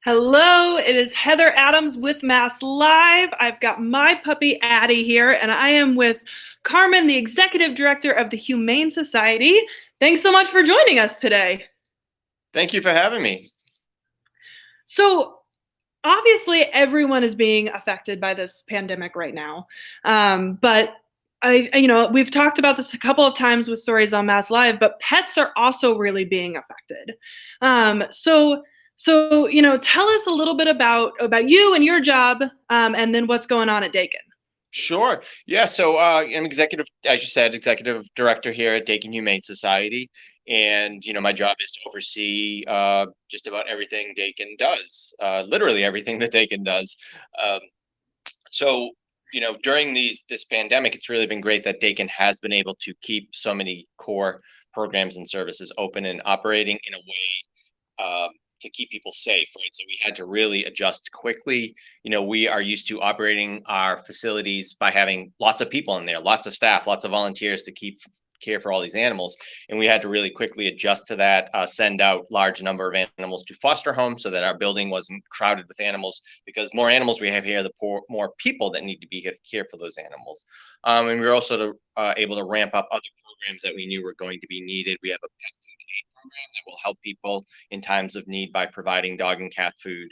Hello, it is Heather Adams with MassLive. I've got my puppy Addie here, and I am with Carmen, the Executive Director of the Humane Society. Thanks so much for joining us today. Thank you for having me. So, obviously, everyone is being affected by this pandemic right now. But we've talked about this a couple of times with stories on MassLive, but pets are also really being affected. So, tell us a little bit about you and your job, and then what's going on at Dakin. Sure. Yeah. So I'm executive, as you said, executive director here at Dakin Humane Society. And, my job is to oversee just about everything Dakin does, literally everything that Dakin does. Um, so, during this pandemic, it's really been great that Dakin has been able to keep so many core programs and services open and operating in a way to keep people safe, right? So we had to really adjust quickly. We are used to operating our facilities by having lots of people in there, lots of staff, lots of volunteers to keep care for all these animals, and we had to really quickly adjust to that, send out large number of animals to foster homes so that our building wasn't crowded with animals, because more animals we have here, the more people that need to be here to care for those animals. And we were also able to ramp up other programs that we knew were going to be needed. We have a pet food aid program that will help people in times of need by providing dog and cat food,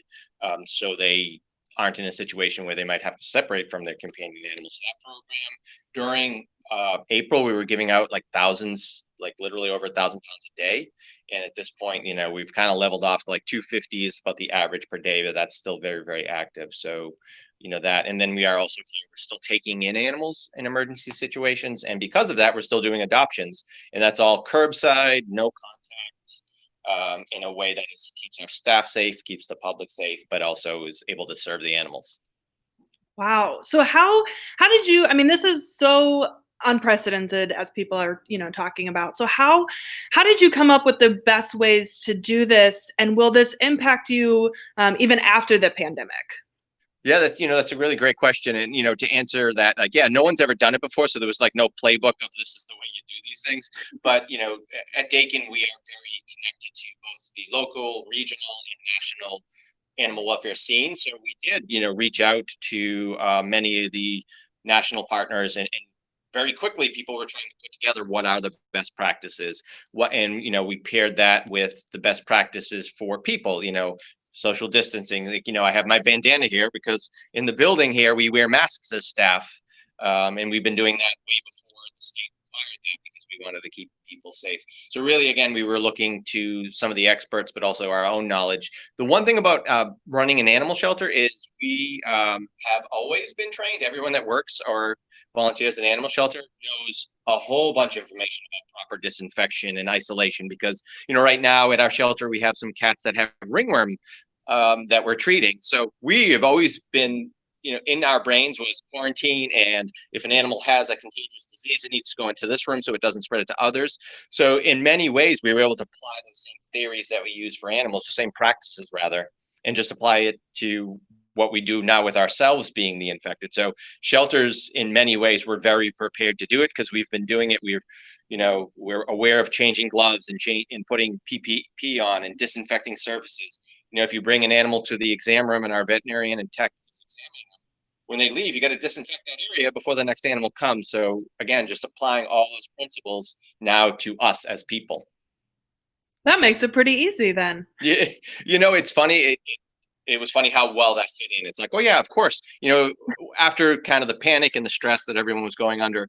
so they aren't in a situation where they might have to separate from their companion animals. So that program, during April, we were giving out like thousands, like literally over 1,000 pounds a day. And at this point, we've kind of leveled off to like 250 is about the average per day, but that's still very, very active. So, that. And then we are also here, we're still taking in animals in emergency situations. And because of that, we're still doing adoptions. And that's all curbside, no contact, in a way that keeps our staff safe, keeps the public safe, but also is able to serve the animals. Wow. So how did you? I mean, this is so unprecedented as people are talking about. So how did you come up with the best ways to do this, and will this impact you even after the pandemic? Yeah, that's a really great question, and to answer that, yeah, no one's ever done it before, so there was like no playbook of this is the way you do these things. But at Dakin, we are very connected to both the local, regional, and national animal welfare scene. So we did, reach out to many of the national partners, and very quickly people were trying to put together what are the best practices, and we paired that with the best practices for people, social distancing. Like, I have my bandana here because in the building here we wear masks as staff, and we've been doing that way before the state required that because we wanted to keep people safe. So really, again, we were looking to some of the experts, but also our own knowledge. The one thing about running an animal shelter is we have always been trained. Everyone that works or volunteers at an animal shelter knows a whole bunch of information about proper disinfection and isolation, because right now at our shelter we have some cats that have ringworm, that we're treating. So we have always been, in our brains was quarantine, and if an animal has a contagious disease, it needs to go into this room so it doesn't spread it to others. So in many ways, we were able to apply those same theories that we use for animals, the same practices rather, and just apply it to what we do now with ourselves being the infected. So shelters, in many ways, we're very prepared to do it because we've been doing it. We're aware of changing gloves and putting PPE on and disinfecting surfaces. If you bring an animal to the exam room and our veterinarian and tech is examining them, when they leave, you got to disinfect that area before the next animal comes. So again, just applying all those principles now to us as people. That makes it pretty easy then. Yeah, it's funny. It was funny how well that fit in. It's like, oh yeah, of course. After kind of the panic and the stress that everyone was going under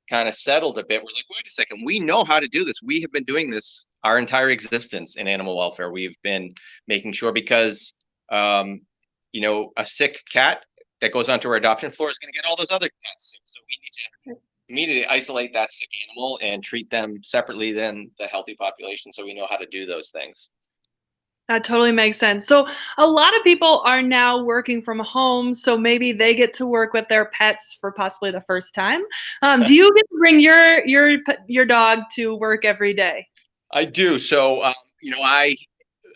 kind of settled a bit, we're like, wait a second, we know how to do this. We have been doing this our entire existence in animal welfare. We've been making sure, because a sick cat that goes onto our adoption floor is going to get all those other cats sick. So we need to immediately isolate that sick animal and treat them separately than the healthy population, so we know how to do those things. That totally makes sense. So a lot of people are now working from home, so maybe they get to work with their pets for possibly the first time. Do you get to bring your dog to work every day? I do. So, I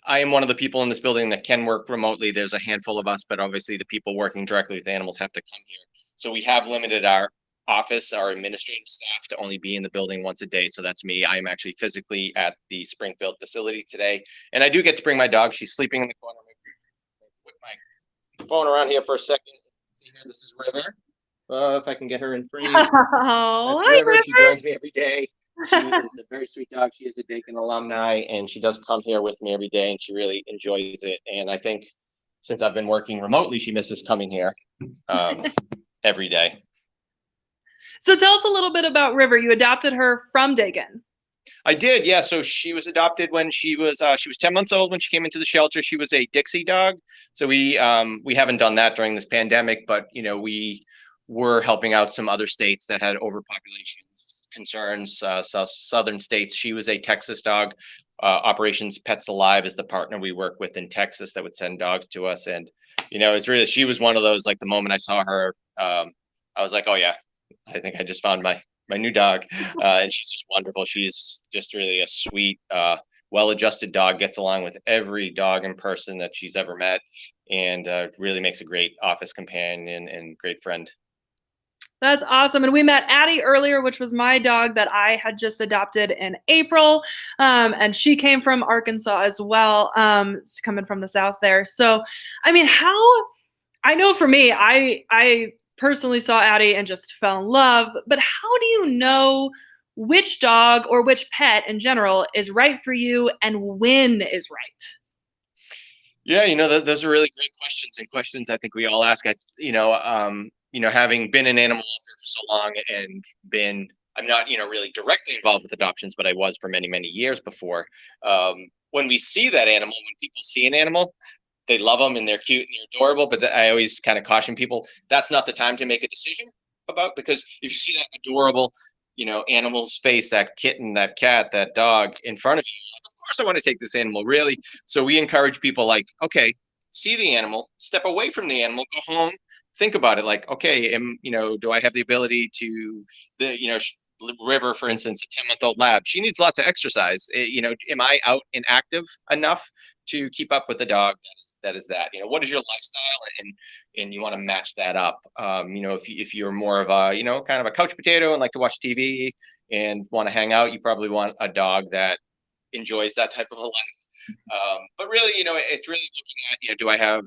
am one of the people in this building that can work remotely. There's a handful of us, but obviously the people working directly with animals have to come here. So we have limited our office, our administrative staff, to only be in the building once a day. So that's me. I'm actually physically at the Springfield facility today. And I do get to bring my dog. She's sleeping in the corner. phone around here for a second. See here, this is River. If I can get her in frame. Oh, That's hi, River. She joins me every day. She is a very sweet dog. She is a Dakin alumni, and she does come here with me every day, and she really enjoys it. And I think since I've been working remotely, she misses coming here every day. So tell us a little bit about River. You adopted her from Dakin. I did, yeah. So she was adopted when she was 10 months old when she came into the shelter. She was a Dixie dog. So we haven't done that during this pandemic, but we were helping out some other states that had overpopulation concerns, southern states. She was a Texas dog. Operations Pets Alive is the partner we work with in Texas that would send dogs to us. And it's really, she was one of those, like the moment I saw her, I was like, oh yeah, I think I just found my new dog, and she's just wonderful. She's just really a sweet, well-adjusted dog. Gets along with every dog and person that she's ever met, and really makes a great office companion and great friend. That's awesome. And we met Addie earlier, which was my dog that I had just adopted in April. And she came from Arkansas as well, coming from the South there. So, I mean, I know for me, I personally saw Addie and just fell in love, but how do you know which dog or which pet in general is right for you and when is right? Yeah, those are really great questions, and questions I think we all ask. Having been an animal welfare for so long and I'm not, really directly involved with adoptions, but I was for many, many years before. When we see that animal, when people see an animal, they love them and they're cute and they're adorable. But I always kind of caution people, that's not the time to make a decision about, because if you see that adorable, animal's face, that kitten, that cat, that dog in front of you, you're like, of course I want to take this animal, really. So we encourage people like, okay, see the animal, step away from the animal, go home, think about it. Like, okay, do I have the ability to, River, for instance, a 10-month-old lab, she needs lots of exercise. Am I out and active enough to keep up with the dog that is what is your lifestyle, and you want to match that up. If you're more of a kind of a couch potato and like to watch TV and want to hang out, you probably want a dog that enjoys that type of a life. But really, it's really looking at, do I have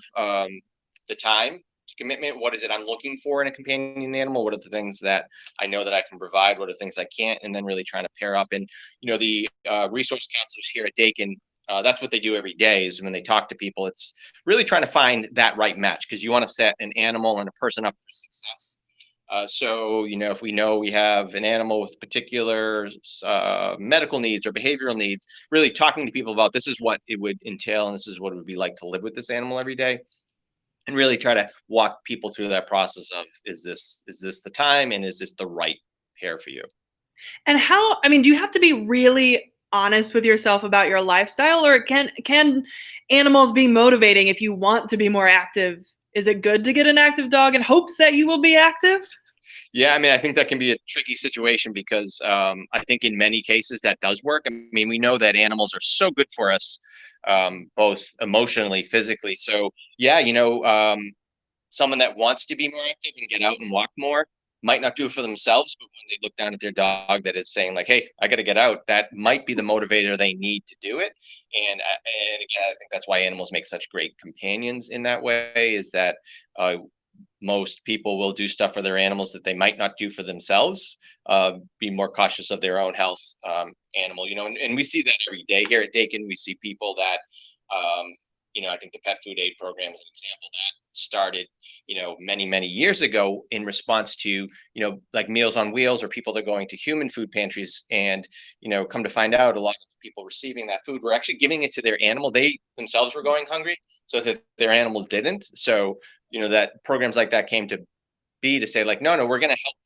the time, commitment? What is it I'm looking for in a companion animal? What are the things that I know that I can provide? What are things I can't? And then really trying to pair up. And the resource counselors here at Dakin, that's what they do every day, is when they talk to people, it's really trying to find that right match, because you want to set an animal and a person up for success. So, if we know we have an animal with particular medical needs or behavioral needs, really talking to people about, this is what it would entail and this is what it would be like to live with this animal every day, and really try to walk people through that process of, is this the time, and is this the right pair for you? And do you have to be really honest with yourself about your lifestyle, or can animals be motivating if you want to be more active? Is it good to get an active dog in hopes that you will be active? Yeah, I think that can be a tricky situation, because I think in many cases that does work. We know that animals are so good for us, both emotionally, physically. So yeah, someone that wants to be more active and get out and walk more might not do it for themselves, but when they look down at their dog that is saying like, hey, I got to get out, that might be the motivator they need to do it. And again, I think that's why animals make such great companions in that way, is that most people will do stuff for their animals that they might not do for themselves, be more cautious of their own health, animal, and we see that every day here at Dakin. We see people that, I think the pet food aid program is an example that started, many, many years ago in response to, like Meals on Wheels, or people that are going to human food pantries. And, come to find out, a lot of people receiving that food were actually giving it to their animal. They themselves were going hungry, so that their animals didn't. So, that programs like that came to be, to say like, no, we're going to help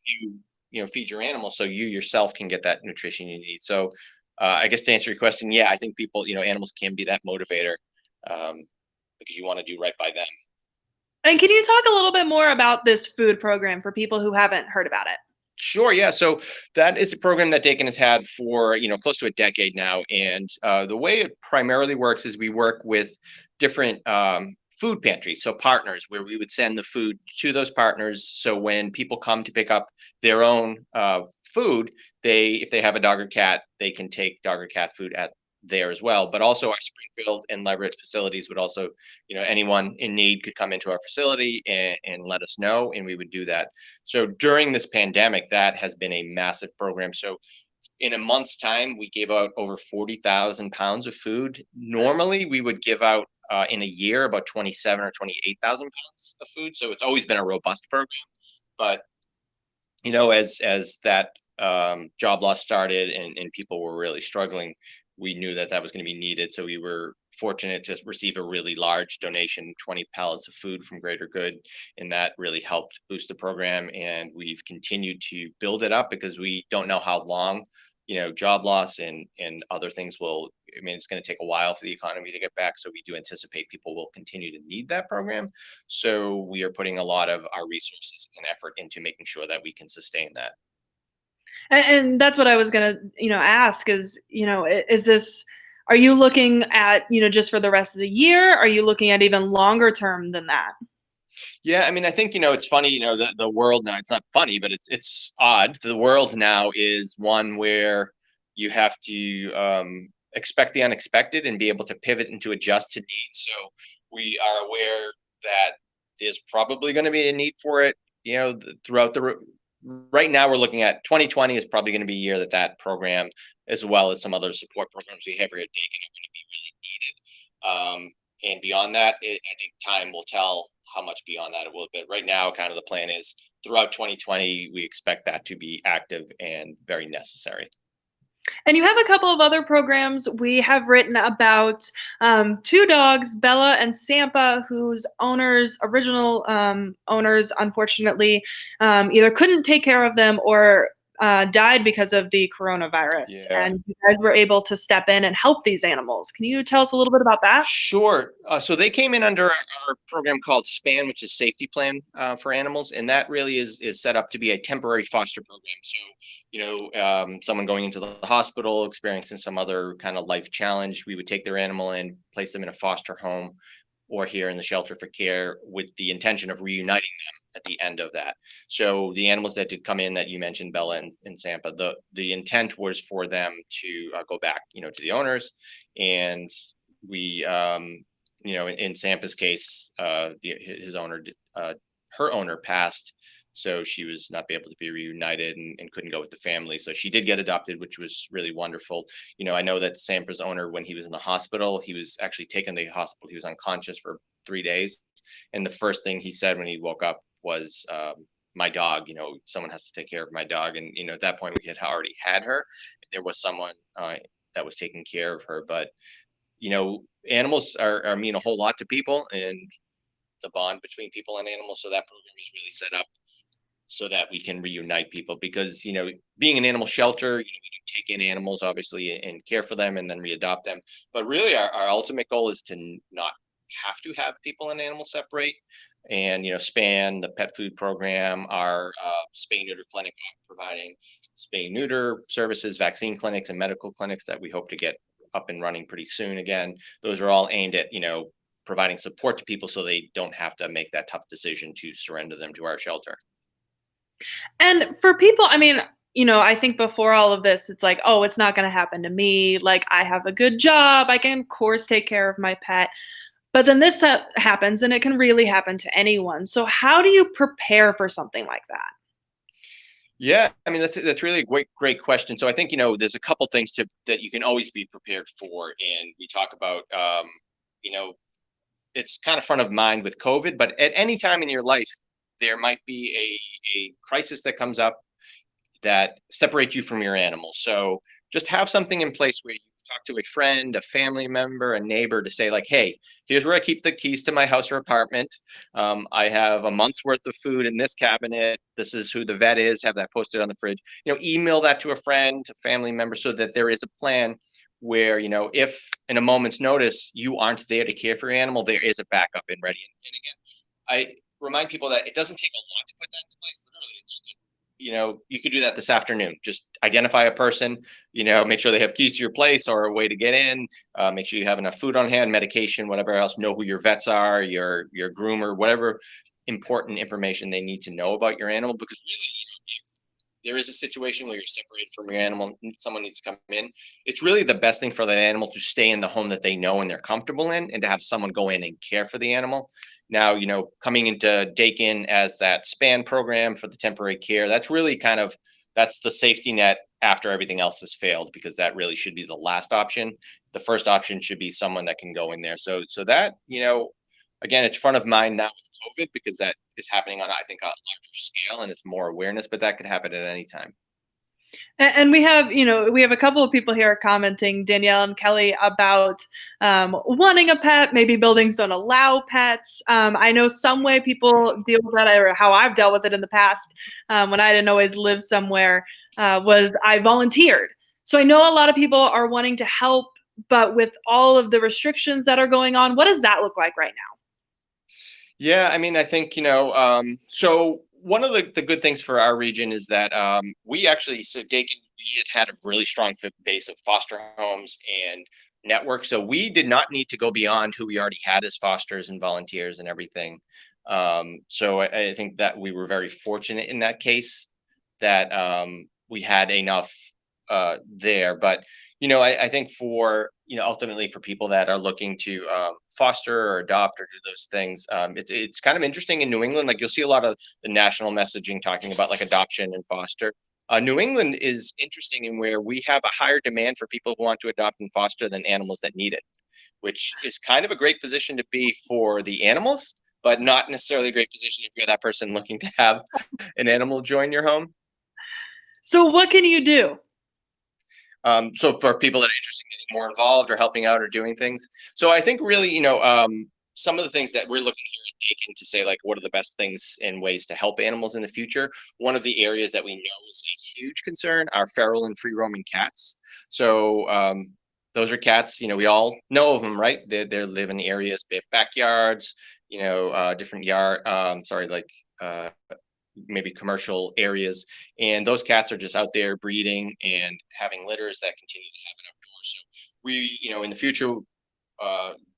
you, feed your animal so you yourself can get that nutrition you need. So I guess to answer your question, yeah, I think people, animals can be that motivator, because you want to do right by them. And can you talk a little bit more about this food program for people who haven't heard about it? Sure. Yeah. So that is a program that Dakin has had for, close to a decade now. And the way it primarily works is we work with different food pantries, so partners, where we would send the food to those partners. So when people come to pick up their own food, if they have a dog or cat, they can take dog or cat food at there as well. But also our Springfield and Leverett facilities would also, anyone in need could come into our facility and let us know, and we would do that. So during this pandemic, that has been a massive program. So in a month's time, we gave out over 40,000 pounds of food. Normally, we would give out in a year about 27 or 28,000 pounds of food. So it's always been a robust program. But as that job loss started and people were really struggling, we knew that that was going to be needed. So we were fortunate to receive a really large donation, 20 pallets of food from Greater Good, and that really helped boost the program. And we've continued to build it up because we don't know how long, job loss and other things will. I mean, it's going to take a while for the economy to get back. So we do anticipate people will continue to need that program. So we are putting a lot of our resources and effort into making sure that we can sustain that. And that's what I was gonna, ask is, is this, are you looking at, just for the rest of the year? Are you looking at even longer term than that? Yeah, I mean, I think it's funny. The world now. It's not funny, but it's odd. The world now is one where you have to expect the unexpected and be able to pivot and to adjust to needs. So we are aware that there's probably going to be a need for it. Throughout the right now, we're looking at 2020 is probably going to be a year that program, as well as some other support programs we have here at Dakin, are going to be really needed. And beyond that, I think time will tell how much beyond that it will. But right now, kind of the plan is throughout 2020, we expect that to be active and very necessary. And you have a couple of other programs. We have written about two dogs, Bella and Sampa, whose original owners, unfortunately, either couldn't take care of them or died because of the coronavirus. Yeah. And you guys were able to step in and help these animals. Can you tell us a little bit about that? Sure. So they came in under our program called SPAN, which is Safety Plan for Animals, and that really is set up to be a temporary foster program. So, someone going into the hospital, experiencing some other kind of life challenge, we would take their animal and place them in a foster home or here in the shelter for care with the intention of reuniting them at the end of that. So the animals that did come in that you mentioned, Bella and Sampa, the intent was for them to go back, to the owners. And we, in Sampa's case, his owner, her owner passed, so she was not be able to be reunited and couldn't go with the family. So she did get adopted, which was really wonderful. I know that Sampa's owner, when he was in the hospital, he was actually taken to the hospital. He was unconscious for 3 days. And the first thing he said when he woke up was, my dog, someone has to take care of my dog. And, at that point we had already had her. There was someone that was taking care of her. But, animals are mean a whole lot to people, and the bond between people and animals. So that program is really set up so that we can reunite people, because being an animal shelter, we do take in animals obviously and care for them and then readopt them, but really our ultimate goal is to not have to have people and animals separate. And SPAN, the pet food program, our spay neuter clinic, providing spay neuter services, vaccine clinics, and medical clinics that we hope to get up and running pretty soon again. Those are all aimed at providing support to people so they don't have to make that tough decision to surrender them to our shelter. And for people, I mean, I think before all of this, it's like, oh, it's not going to happen to me. Like, I have a good job. I can, of course, take care of my pet. But then this happens, and it can really happen to anyone. So, how do you prepare for something like that? Yeah, I mean that's really a great question. So I think there's a couple things that you can always be prepared for, and we talk about you know it's kind of front of mind with COVID, but at any time in your life there might be a crisis that comes up that separates you from your animals. So just have something in place where you talk to a friend, a family member, a neighbor to say like, hey, here's where I keep the keys to my house or apartment. I have a month's worth of food in this cabinet. This is who the vet is. Have that posted on the fridge. Email that to a friend, a family member, so that there is a plan where, if in a moment's notice you aren't there to care for your animal, there is a backup and ready. And again, I remind people that it doesn't take a lot to put that into place. Literally, you could do that this afternoon. Just identify a person, make sure they have keys to your place or a way to get in, make sure you have enough food on hand, medication, whatever else, know who your vets are, your groomer, whatever important information they need to know about your animal. Because really, there is a situation where you're separated from your animal, someone needs to come in, it's really the best thing for that animal to stay in the home that they know and they're comfortable in, and to have someone go in and care for the animal. Now, coming into Dakin as that span program for the temporary care, that's really that's the safety net after everything else has failed, because that really should be the last option. The first option should be someone that can go in there. So that, again, it's front of mind now with COVID, because that is happening on, I think, a larger scale, and it's more awareness, but that could happen at any time. And we have a couple of people here commenting, Danielle and Kelly, about wanting a pet. Maybe buildings don't allow pets. I know some way people deal with that, or how I've dealt with it in the past, when I didn't always live somewhere, was I volunteered. So I know a lot of people are wanting to help, but with all of the restrictions that are going on, what does that look like right now? Yeah, I mean, I think, so one of the good things for our region is that we actually, so Dakin, we had a really strong base of foster homes and network. So we did not need to go beyond who we already had as fosters and volunteers and everything. So I think that we were very fortunate in that case, that we had enough there. But I think for ultimately for people that are looking to foster or adopt or do those things, it's kind of interesting in New England. Like, you'll see a lot of the national messaging talking about like adoption and foster. New England is interesting in where we have a higher demand for people who want to adopt and foster than animals that need it, which is kind of a great position to be for the animals, but not necessarily a great position if you're that person looking to have an animal join your home. So what can you do? So for people that are interested in getting more involved or helping out or doing things, so I think really, some of the things that we're looking here at Dakin to say, like, what are the best things and ways to help animals in the future? One of the areas that we know is a huge concern are feral and free roaming cats. So those are cats, we all know of them, right? They live in areas, backyards, different yard, sorry, like maybe commercial areas, and those cats are just out there breeding and having litters that continue to happen outdoors. So we, in the future,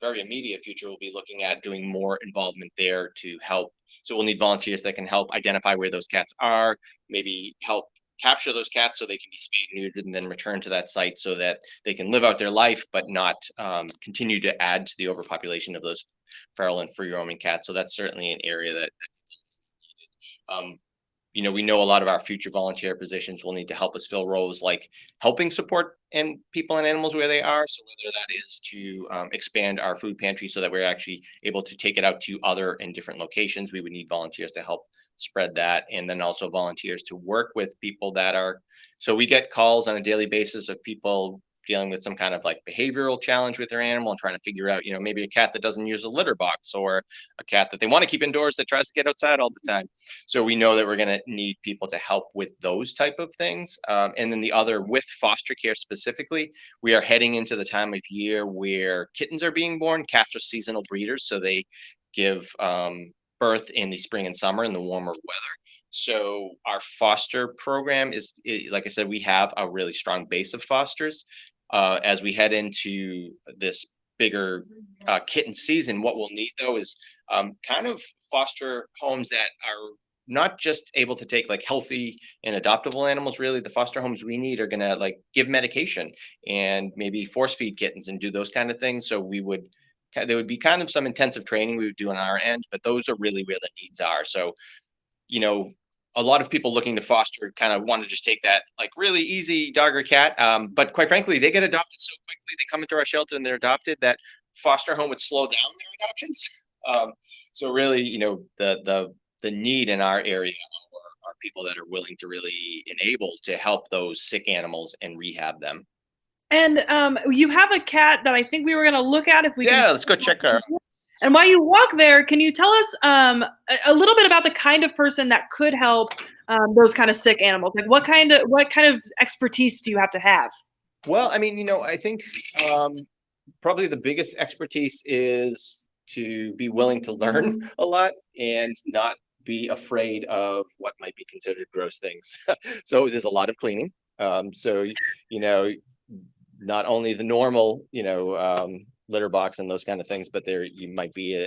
very immediate future, we'll be looking at doing more involvement there to help. So we'll need volunteers that can help identify where those cats are, maybe help capture those cats so they can be spayed and neutered and then returned to that site so that they can live out their life, but not continue to add to the overpopulation of those feral and free roaming cats. So that's certainly an area that um, we know a lot of our future volunteer positions will need to help us fill roles like helping support and people and animals where they are. So whether that is to expand our food pantry so that we're actually able to take it out to other and different locations, we would need volunteers to help spread that, and then also volunteers to work with people that are. So we get calls on a daily basis of people dealing with some kind of like behavioral challenge with their animal and trying to figure out, maybe a cat that doesn't use a litter box, or a cat that they want to keep indoors that tries to get outside all the time. So we know that we're going to need people to help with those type of things. And then the other, with foster care specifically, we are heading into the time of year where kittens are being born. Cats are seasonal breeders, so they give birth in the spring and summer in the warmer weather. So our foster program like I said, we have a really strong base of fosters. As we head into this bigger kitten season, what we'll need though is kind of foster homes that are not just able to take like healthy and adoptable animals. Really, the foster homes we need are going to like give medication and maybe force feed kittens and do those kind of things. So there would be kind of some intensive training we would do on our end, but those are really where the needs are. So, you know, a lot of people looking to foster kind of want to just take that like really easy dog or cat. But quite frankly, they get adopted so quickly. They come into our shelter and they're adopted, that foster home would slow down their adoptions. So really, the need in our area are people that are willing to really enable to help those sick animals and rehab them. And you have a cat that I think we were going to look at if we can. Yeah, let's go check her. And while you walk there, can you tell us a little bit about the kind of person that could help those kind of sick animals? Like what kind of expertise do you have to have? Well, I mean, I think probably the biggest expertise is to be willing to learn a lot and not be afraid of what might be considered gross things. So there's a lot of cleaning. So, not only the normal, litter box and those kind of things, but there you might be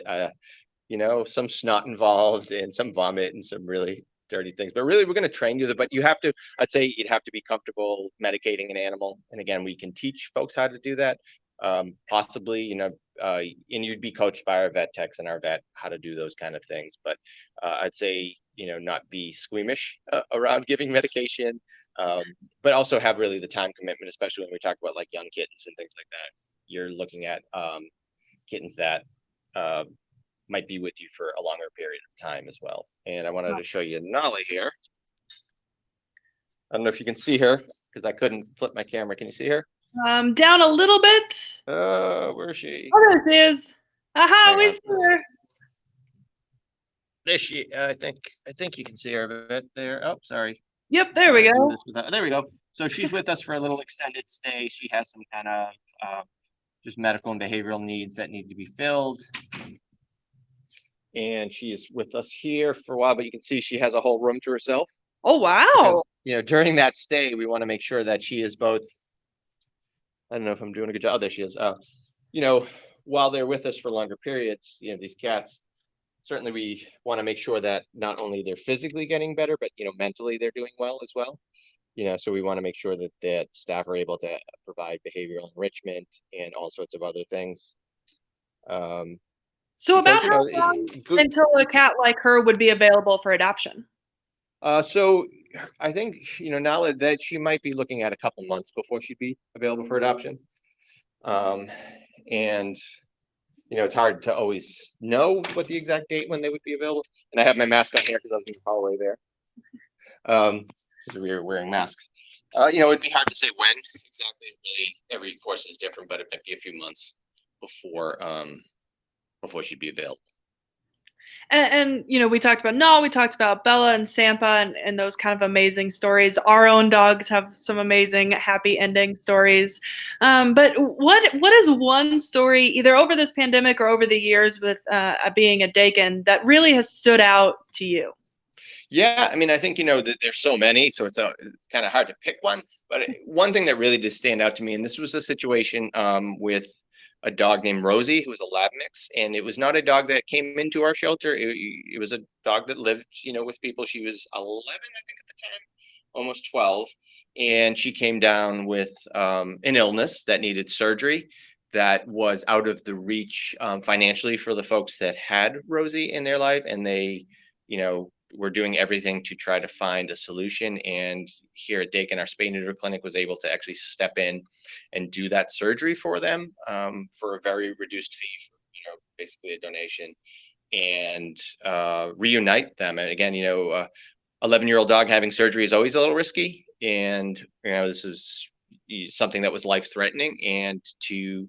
some snot involved and some vomit and some really dirty things. But really, we're going to train you. But you have to, I'd say you'd have to be comfortable medicating an animal. And again, we can teach folks how to do that. Possibly, and you'd be coached by our vet techs and our vet how to do those kind of things. But I'd say, not be squeamish around giving medication, but also have really the time commitment, especially when we talk about like young kittens and things like that. You're looking at kittens that might be with you for a longer period of time as well. And I wanted to show you Nala here. I don't know if you can see her because I couldn't flip my camera. Can you see her? Down a little bit. Where is she? Oh, there she is. Aha, we see her. There she. I think you can see her a bit there. Oh, sorry. Yep, there we go. There we go. So she's with us for a little extended stay. She has some kind of just medical and behavioral needs that need to be filled. And she is with us here for a while, but you can see she has a whole room to herself. Oh, wow. Because, during that stay, we want to make sure that she is both, I don't know if I'm doing a good job. Oh, there she is. While they're with us for longer periods, these cats, certainly we want to make sure that not only they're physically getting better, but, mentally they're doing well as well. So we want to make sure that staff are able to provide behavioral enrichment and all sorts of other things. So about how long until a cat like her would be available for adoption? So I think, now that she might be looking at a couple months before she'd be available for adoption. And, it's hard to always know what the exact date when they would be available. And I have my mask on here because I was in the hallway there. Because we were wearing masks. It'd be hard to say when exactly. Really, every course is different, but it might be a few months before she'd be available. And we talked about Null, we talked about Bella and Sampa and those kind of amazing stories. Our own dogs have some amazing happy ending stories. But what is one story, either over this pandemic or over the years with being a Dakin, that really has stood out to you? Yeah, I mean, I think, that there's so many, so it's kind of hard to pick one. But one thing that really did stand out to me, and this was a situation with a dog named Rosie, who was a lab mix, and it was not a dog that came into our shelter. It was a dog that lived, with people. She was 11, I think, at the time, almost 12, and she came down with an illness that needed surgery that was out of the reach financially for the folks that had Rosie in their life, and they, we're doing everything to try to find a solution. And here at Dakin, our spay neuter clinic was able to actually step in and do that surgery for them for a very reduced fee, basically a donation, and reunite them. And again, 11-year-old dog having surgery is always a little risky. And, this is something that was life-threatening. And to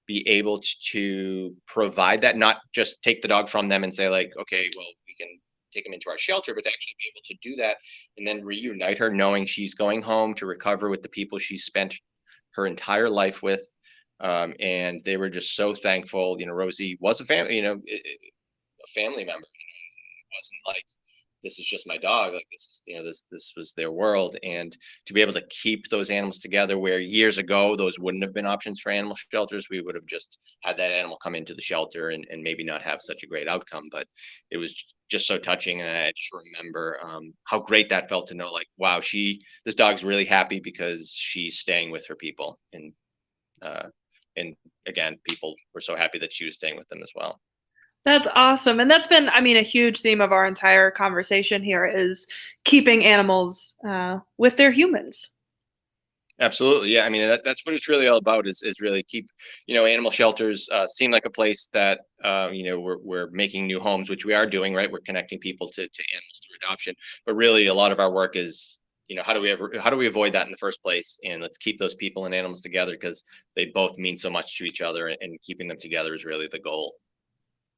be able to provide that, not just take the dog from them and say like, okay, well, we can take him into our shelter, but to actually be able to do that and then reunite her, knowing she's going home to recover with the people she's spent her entire life with. And they were just so thankful. Rosie was a family, a family member. It wasn't like, this is just my dog. Like this is, this was their world. And to be able to keep those animals together, where years ago, those wouldn't have been options for animal shelters. We would have just had that animal come into the shelter and maybe not have such a great outcome. But it was just so touching. And I just remember how great that felt to know, like, wow, this dog's really happy because she's staying with her people. And again, people were so happy that she was staying with them as well. That's awesome. And that's been, a huge theme of our entire conversation here is keeping animals with their humans. Absolutely. Yeah. I mean, that's what it's really all about is really keep, animal shelters seem like a place that, we're making new homes, which we are doing, right? We're connecting people to animals through adoption. But really, a lot of our work is, how do we avoid that in the first place? And let's keep those people and animals together because they both mean so much to each other, and keeping them together is really the goal.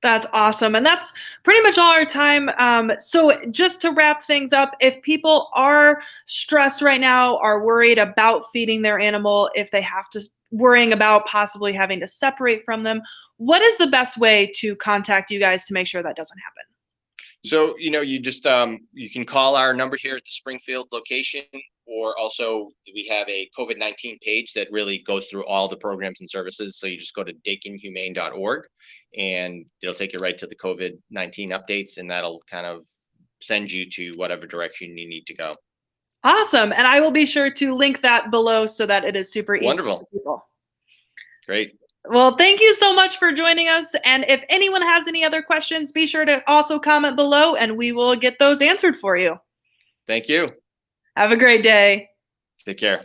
That's awesome. And that's pretty much all our time. So just to wrap things up, if people are stressed right now, are worried about feeding their animal, if they have to worrying about possibly having to separate from them, what is the best way to contact you guys to make sure that doesn't happen? So, you just, you can call our number here at the Springfield location, or also we have a COVID-19 page that really goes through all the programs and services. So you just go to dakinhumane.org and it'll take you right to the COVID-19 updates, and that'll kind of send you to whatever direction you need to go. Awesome. And I will be sure to link that below so that it is super easy for Wonderful. people. Great. Well, thank you so much for joining us. And if anyone has any other questions, be sure to also comment below and we will get those answered for you. Thank you. Have a great day. Take care.